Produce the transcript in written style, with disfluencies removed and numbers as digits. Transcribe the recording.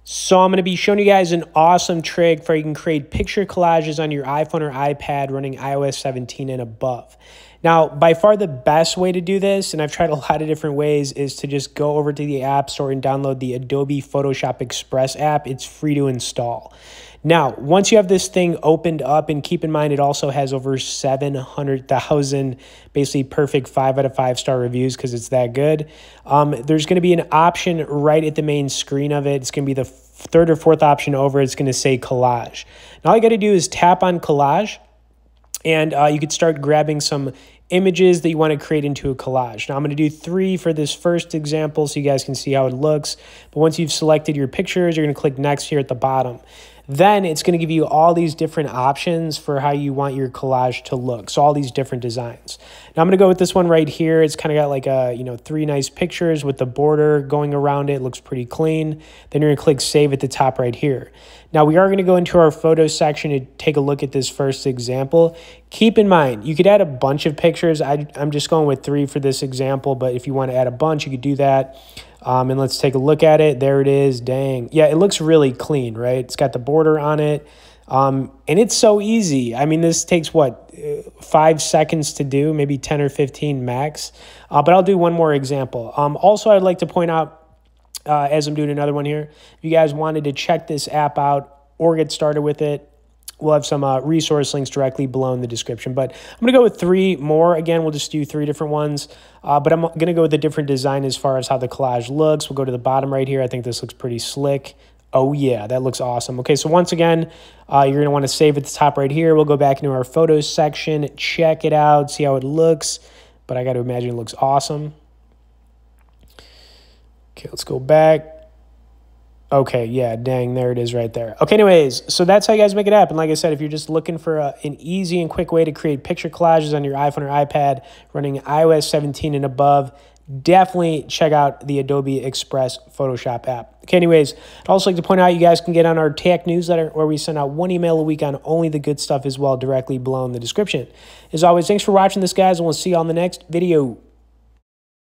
So I'm going to be showing you guys an awesome trick for you can create picture collages on your iPhone or iPad running iOS 17 and above. Now, by far the best way to do this, and I've tried a lot of different ways, is to just go over to the App Store and download the Adobe Photoshop Express app. It's free to install. Now, once you have this thing opened up, and keep in mind it also has over 700,000 basically perfect 5 out of 5 star reviews because it's that good, there's going to be an option right at the main screen of it. It's going to be the third or fourth option over. It's going to say Collage. Now, all you got to do is tap on Collage, and you could start grabbing some images that you want to create into a collage. Now, I'm going to do 3 for this first example so you guys can see how it looks. But once you've selected your pictures, you're going to click Next here at the bottom. Then it's going to give you all these different options for how you want your collage to look. So all these different designs. Now I'm going to go with this one right here. It's kind of got like a, 3 nice pictures with the border going around it. It looks pretty clean. Then you're going to click Save at the top right here. Now we are going to go into our photo section to take a look at this first example. Keep in mind, you could add a bunch of pictures. I'm just going with 3 for this example, but if you want to add a bunch, you could do that. And let's take a look at it. There it is. Dang. Yeah, it looks really clean, right? It's got the border on it. And it's so easy. I mean, this takes, what, 5 seconds to do, maybe 10 or 15 max. But I'll do one more example. Also, I'd like to point out, as I'm doing another one here, if you guys wanted to check this app out or get started with it, we'll have some resource links directly below in the description. But I'm going to go with 3 more. Again, we'll just do 3 different ones. But I'm going to go with a different design as far as how the collage looks. We'll go to the bottom right here. I think this looks pretty slick. Oh, yeah, that looks awesome. Okay, so once again, you're going to want to save at the top right here. We'll go back into our photos section, check it out, see how it looks. But I got to imagine it looks awesome. Okay, let's go back. Okay, yeah, dang, there it is right there. Okay, anyways, so that's how you guys make it happen. Like I said, if you're just looking for an easy and quick way to create picture collages on your iPhone or iPad running iOS 17 and above, definitely check out the Adobe Express Photoshop app. Okay, anyways, I'd also like to point out you guys can get on our tech newsletter where we send out 1 email a week on only the good stuff as well directly below in the description. As always, thanks for watching this, guys, and we'll see you on the next video.